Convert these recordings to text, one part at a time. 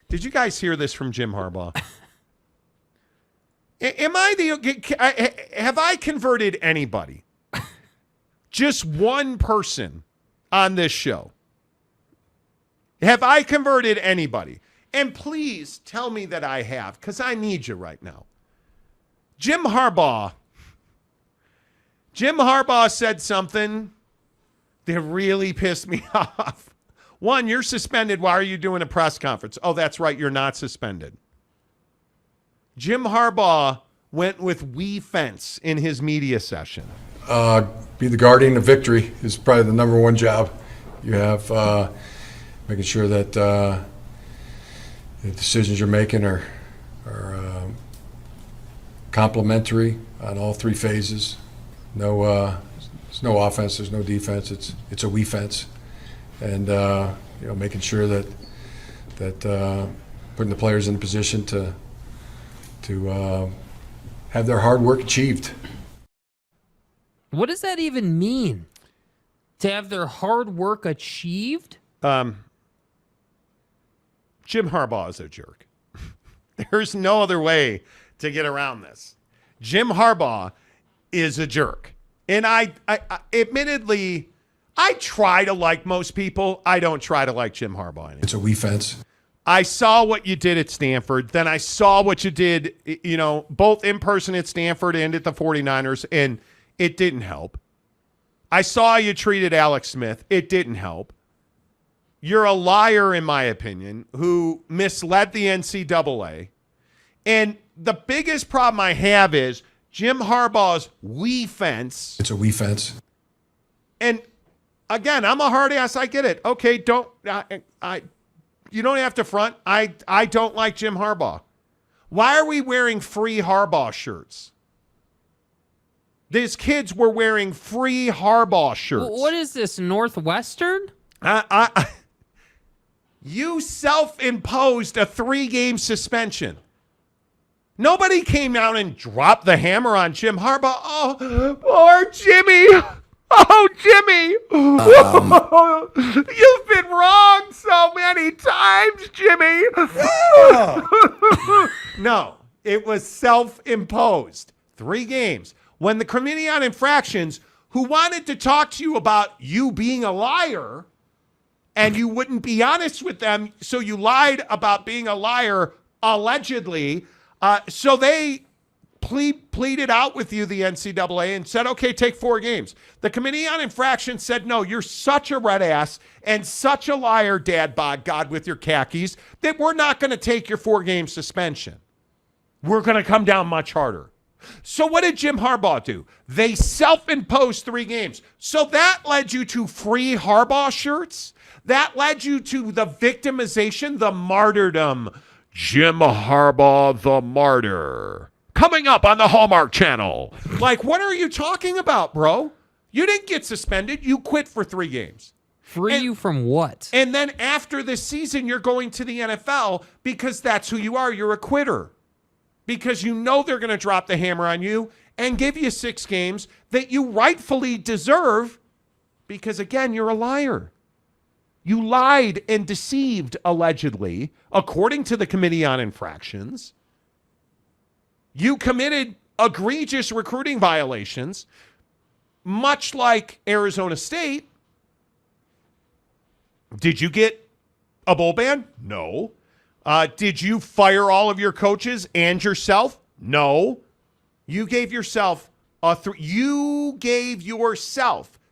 Did you guys hear this from Jim Harbaugh? Have I converted anybody? Just one person on this show. Have I converted anybody? And please tell me that I have, because I need you right now. Jim Harbaugh said something that really pissed me off. One, you're suspended. Why are you doing a press conference? Oh, that's right. You're not suspended. Jim Harbaugh went with "we fence" in his media session. Be the guardian of victory is probably the number one job you have. Making sure that the decisions you're making are complementary on all three phases. There's no offense, there's no defense. It's a we fence, and making sure that putting the players in a position to have their hard work achieved. What does that even mean? To have their hard work achieved? Jim Harbaugh is a jerk. There's no other way to get around this. Jim Harbaugh is a jerk. And I admittedly, I try to like most people. I don't try to like Jim Harbaugh anymore. It's a we fence. I saw what you did at Stanford. Then I saw what you did, both in person at Stanford and at the 49ers, and it didn't help. I saw you treated Alex Smith. It didn't help. You're a liar, in my opinion, who misled the NCAA. And the biggest problem I have is Jim Harbaugh's we fence. It's a we fence. And again, I'm a hard ass. I get it. Okay, you don't have to front. I don't like Jim Harbaugh. Why are we wearing free Harbaugh shirts? These kids were wearing free Harbaugh shirts. What is this, Northwestern? You self-imposed a 3-game suspension. Nobody came out and dropped the hammer on Jim Harbaugh. Oh, poor Jimmy. Oh, Jimmy. You've been wrong so many times, Jimmy. No, it was self-imposed. 3 games. When the Committee on Infractions, who wanted to talk to you about you being a liar, and you wouldn't be honest with them, so you lied about being a liar, allegedly. So they pleaded out with you, the NCAA, and said, okay, take 4 games. The Committee on Infractions said, no, you're such a red ass and such a liar, Dad Bod God, with your khakis, that we're not going to take your 4-game suspension. We're going to come down much harder. So what did Jim Harbaugh do? They self-imposed 3 games. So that led you to free Harbaugh shirts. That led you to the victimization, the martyrdom. Jim Harbaugh, the martyr. Coming up on the Hallmark Channel. Like, what are you talking about, bro? You didn't get suspended. You quit for 3 games. You from what? And then after this season, you're going to the NFL because that's who you are. You're a quitter. Because you know they're going to drop the hammer on you and give you 6 games that you rightfully deserve because, again, you're a liar. You lied and deceived, allegedly, according to the Committee on Infractions. You committed egregious recruiting violations, much like Arizona State. Did you get a bowl ban? No. Did you fire all of your coaches and yourself? No. You gave yourself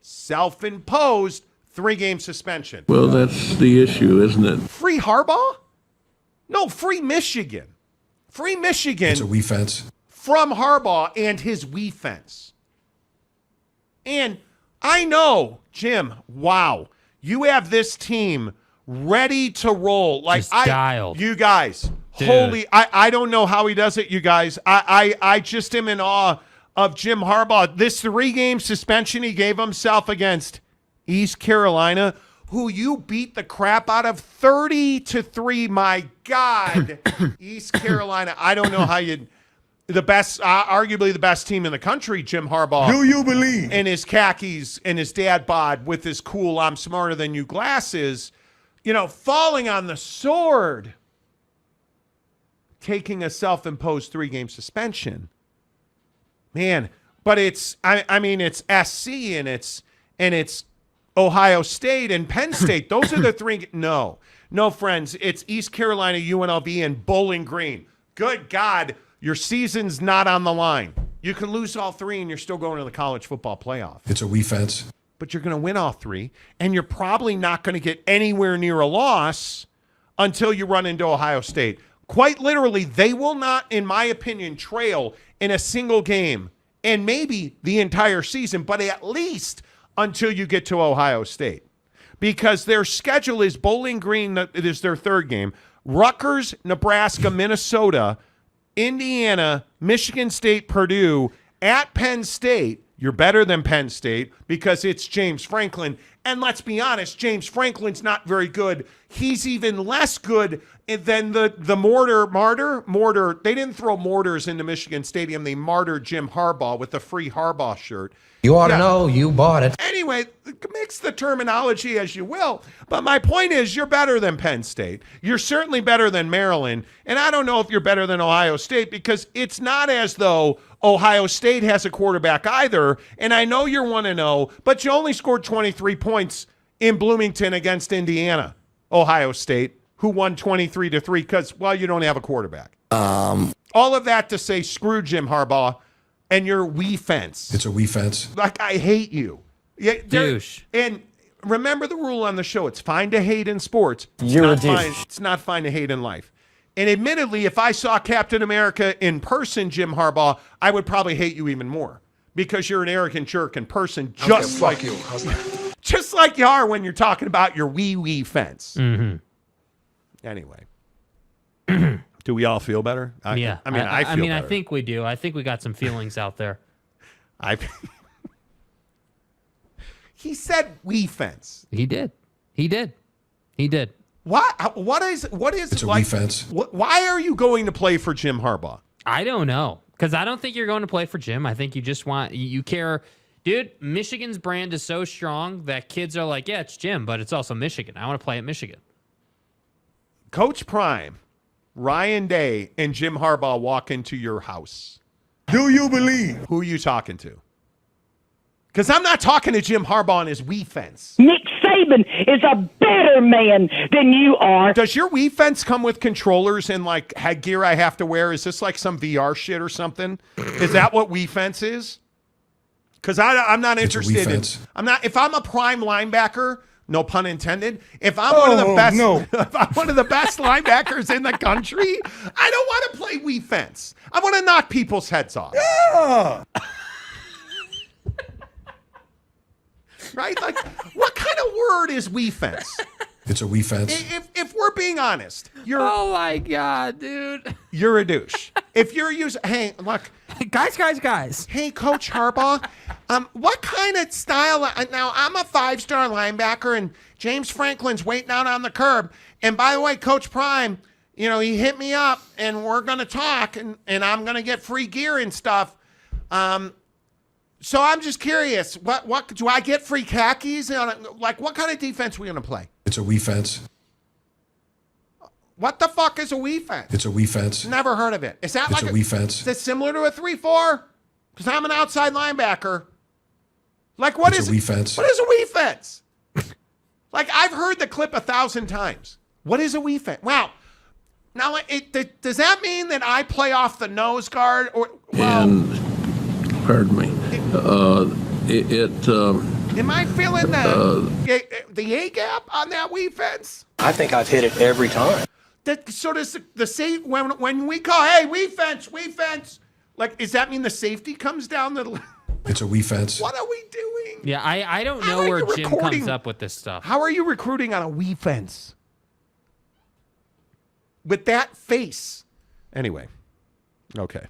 self-imposed 3-game suspension. Well, that's the issue, isn't it? Free Harbaugh? No, free Michigan. Free Michigan. It's a we fence. From Harbaugh and his we fence. And I know, Jim, wow, you have this team ready to roll. Like, just dialed. You guys, Dude. holy, I don't know how he does it, you guys. I just am in awe of Jim Harbaugh. This 3-game suspension he gave himself against East Carolina, who you beat the crap out of 30-3. My God, East Carolina. I don't know how you, the best, arguably the best team in the country, Jim Harbaugh. Do you believe? In his khakis and his dad bod with his cool "I'm smarter than you" glasses, falling on the sword taking a self-imposed 3-game suspension. Man, but it's it's SC and it's Ohio State and Penn State. Those are the 3. No, friends. It's East Carolina, UNLV, and Bowling Green. Good God, your season's not on the line. You can lose all 3 and you're still going to the college football playoff. It's a wee fence. But you're going to win all 3, and you're probably not going to get anywhere near a loss until you run into Ohio State. Quite literally, they will not, in my opinion, trail in a single game, and maybe the entire season, but at least until you get to Ohio State. Because their schedule is Bowling Green, it is their 3rd game, Rutgers, Nebraska, Minnesota, Indiana, Michigan State, Purdue, at Penn State. You're better than Penn State because it's James Franklin. And let's be honest, James Franklin's not very good. He's even less good than the mortar. They didn't throw mortars into Michigan Stadium. They martyred Jim Harbaugh with the free Harbaugh shirt. You ought to know you bought it. Anyway, mix the terminology as you will. But my point is, you're better than Penn State. You're certainly better than Maryland. And I don't know if you're better than Ohio State because it's not as though Ohio State has a quarterback either. And I know you're 1-0, but you only scored 23 points in Bloomington against Indiana, Ohio State, who won 23-3 because, well, you don't have a quarterback. All of that to say, screw Jim Harbaugh. And your wee fence. It's a wee fence. Like, I hate you. Yeah, Douche. And remember the rule on the show. It's fine to hate in sports. You're a douche. It's not fine to hate in life. And admittedly, if I saw Captain America in person, Jim Harbaugh, I would probably hate you even more. Because you're an arrogant jerk in person, just like you. Just like you are when you're talking about your wee fence. Mm-hmm. Anyway. Do we all feel better? Yeah. I feel better. I think we do. I think we got some feelings out there. He said wee fence. He did. What is It's a like, wee fence. why are you going to play for Jim Harbaugh? I don't know. Because I don't think you're going to play for Jim. I think you just you care. Dude, Michigan's brand is so strong that kids are like, yeah, it's Jim, but it's also Michigan. I want to play at Michigan. Coach Prime, Ryan Day, and Jim Harbaugh walk into your house. Do you believe? Who are you talking to? Because I'm not talking to Jim Harbaugh and his wee fence. Nick Saban is a better man than you are. Does your wee fence come with controllers and like headgear I have to wear? Is this like some VR shit or something? Is that what wee fence is? Because I'm not interested in. If I'm a prime linebacker, no pun intended. If I'm one of the best, if I'm one of the best linebackers in the country, I don't want to play wee fence. I want to knock people's heads off. Yeah. Right? Like, what kind of word is wee fence? It's a wee fence. If we're being honest, Oh my God, dude. you're a douche. If you're using, hey, look, Guys. hey, Coach Harbaugh, what kind of style? Now, I'm a 5-star linebacker, and James Franklin's waiting out on the curb. And by the way, Coach Prime, he hit me up, and we're going to talk, and I'm going to get free gear and stuff. So I'm just curious, what do I get free khakis? Like, what kind of defense are we going to play? It's a wee fence. What the fuck is a wee fence? It's a wee fence. Never heard of it. Is that It's like a wee fence. Is it similar to a 3-4? Because I'm an outside linebacker. Like, what It's is a wee fence. What is a wee fence? Like, I've heard the clip 1,000 times. What is a wee fence? Wow. Now, does that mean that I play off the nose guard? Or And, pardon me, am I feeling the A gap on that wee fence? I think I've hit it every time. So does the safe when we call, hey, wee fence, like, does that mean the safety comes down the? It's a wee fence. What are we doing? Yeah, I don't How know are where you Jim recording? comes up with this stuff. How are you recruiting on a wee fence with that face? Anyway, okay.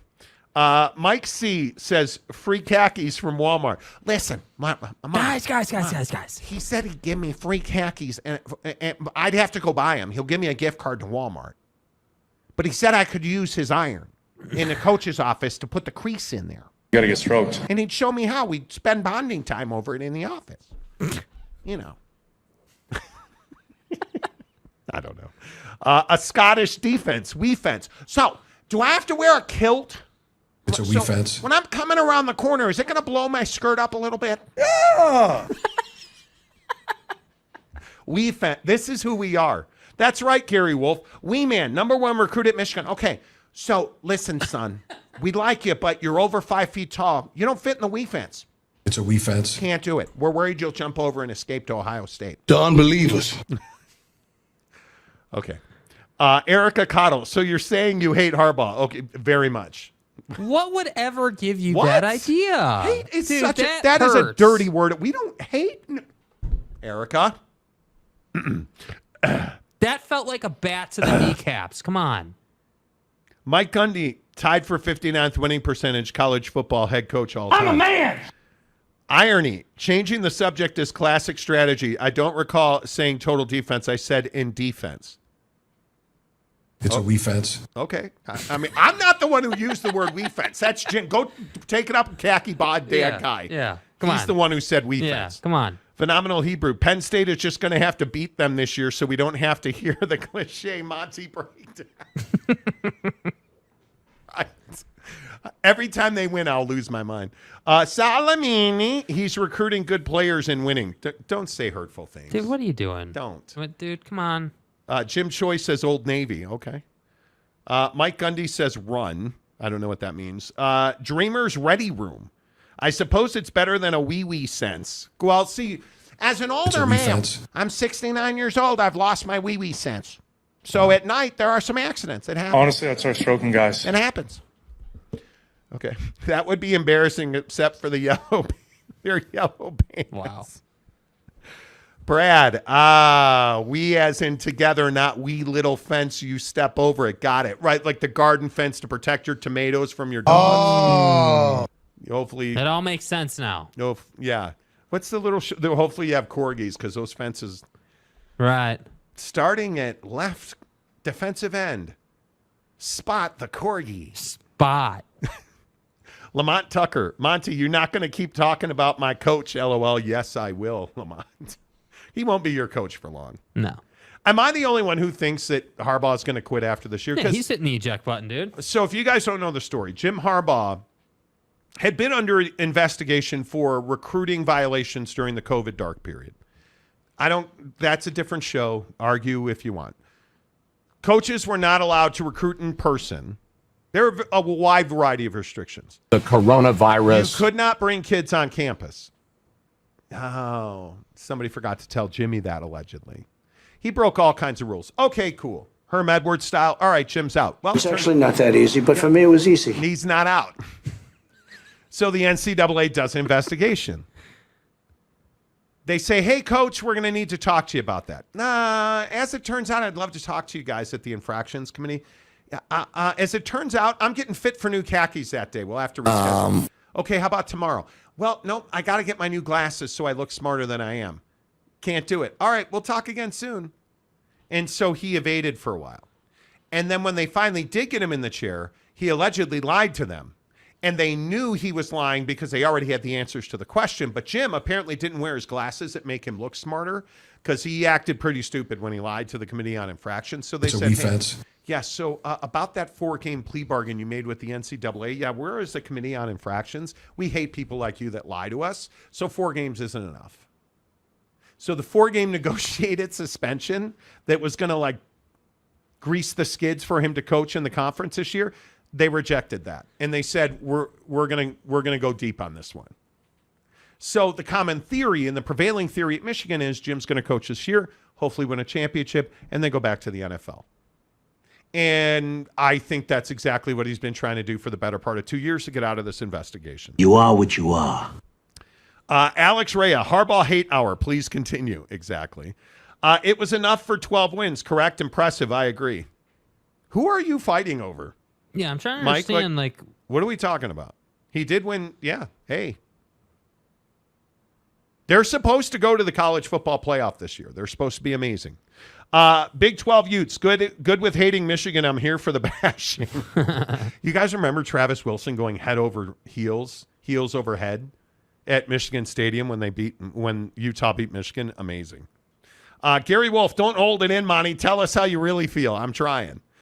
Mike C says free khakis from Walmart. Listen, Guys. he said he'd give me free khakis, and I'd have to go buy them. He'll give me a gift card to Walmart. But he said I could use his iron in the coach's office to put the crease in there. You gotta get stroked. And he'd show me how. We'd spend bonding time over it in the office. I don't know. A Scottish defense, we fence. So, do I have to wear a kilt? It's a we fence. When I'm coming around the corner, is it going to blow my skirt up a little bit? Yeah. We fence. This is who we are. That's right, Gary Wolf. We man, #1 recruit at Michigan. Okay, so listen, son. We like you, but you're over 5 feet tall. You don't fit in the we fence. It's a we fence. Can't do it. We're worried you'll jump over and escape to Ohio State. The unbelievers. Okay. Erica Cottle. So you're saying you hate Harbaugh? Okay, very much. What would ever give you What? that idea? Hate is Dude, such that is a hurts. dirty word. We don't hate Erica. That felt like a bat to the kneecaps. Come on. Mike Gundy tied for 59th winning percentage college football head coach all time. I'm a man. Irony. Changing the subject is classic strategy. I don't recall saying total defense. I said in defense. It's a we fence. Okay. I mean, I'm not the one who used the word we fence. That's Jim. Go take it up with khaki bod dad guy. Yeah. Come He's on. the one who said we Yeah. fence. Come on. Phenomenal Hebrew. Penn State is just going to have to beat them this year so we don't have to hear the cliche Monty breakdown. Every time they win, I'll lose my mind. Salamini, he's recruiting good players and winning. Don't say hurtful things. Dude, what are you doing? Don't. What, dude, come on. Jim Choi says Old Navy. Okay. Mike Gundy says run. I don't know what that means. Dreamers Ready Room. I suppose it's better than a wee sense. Well, see, as an older man, sense. I'm 69 years old. I've lost my wee sense. So at night, there are some accidents. It happens. Honestly, I'd start stroking guys. It happens. Okay. That would be embarrassing except for the yellow, their yellow pants. Wow. Brad, we as in together, not we little fence, you step over it. Got it. Right, like the garden fence to protect your tomatoes from your dogs. Hopefully. It all makes sense now. No, yeah. What's the little? Hopefully you have corgis because those fences. Right. Starting at left defensive end, spot the corgi. Spot. Lamont Tucker, Monty, you're not going to keep talking about my coach. LOL. Yes, I will, Lamont. He won't be your coach for long. No. Am I the only one who thinks that Harbaugh is going to quit after this year? Yeah, he's hitting the eject button, dude. So if you guys don't know the story, Jim Harbaugh had been under investigation for recruiting violations during the COVID dark period. That's a different show. Argue if you want. Coaches were not allowed to recruit in person. There are a wide variety of restrictions. The coronavirus. You could not bring kids on campus. Oh, somebody forgot to tell Jimmy that allegedly. He broke all kinds of rules. Okay, cool. Herm Edwards style. All right, Jim's out. Well, It's actually not that easy, but for me it was easy. he's not out. So the NCAA does an investigation. They say, hey, coach, we're going to need to talk to you about that. As it turns out, I'd love to talk to you guys at the infractions committee. As it turns out, I'm getting fit for new khakis that day. We'll have to reschedule. Okay, how about tomorrow? Well, no, I got to get my new glasses so I look smarter than I am. Can't do it. All right, we'll talk again soon. And so he evaded for a while. And then when they finally did get him in the chair, he allegedly lied to them. And they knew he was lying because they already had the answers to the question. But Jim apparently didn't wear his glasses that make him look smarter because he acted pretty stupid when he lied to the Committee on Infractions. So they It's a said, we hey, fence. yeah, so about that 4-game plea bargain you made with the NCAA, yeah, where is the Committee on Infractions? We hate people like you that lie to us, so 4 games isn't enough. So the 4-game negotiated suspension that was going to like grease the skids for him to coach in the conference this year, they rejected that. And they said, we're going to go deep on this one. So the common theory and the prevailing theory at Michigan is Jim's going to coach this year, hopefully win a championship, and then go back to the NFL. And I think that's exactly what he's been trying to do for the better part of 2 years to get out of this investigation. You are what you are. Alex Rea, Harbaugh hate hour. Please continue. Exactly. It was enough for 12 wins. Correct. Impressive. I agree. Who are you fighting over? Yeah, I'm trying to Mike, understand, like what are we talking about? He did win. Yeah. Hey. They're supposed to go to the college football playoff this year. They're supposed to be amazing. Big 12 Utes, good with hating Michigan. I'm here for the bashing. You guys remember Travis Wilson going head over heels over head at Michigan Stadium when Utah beat Michigan? Amazing. Gary Wolf, don't hold it in, Monty. Tell us how you really feel. I'm trying.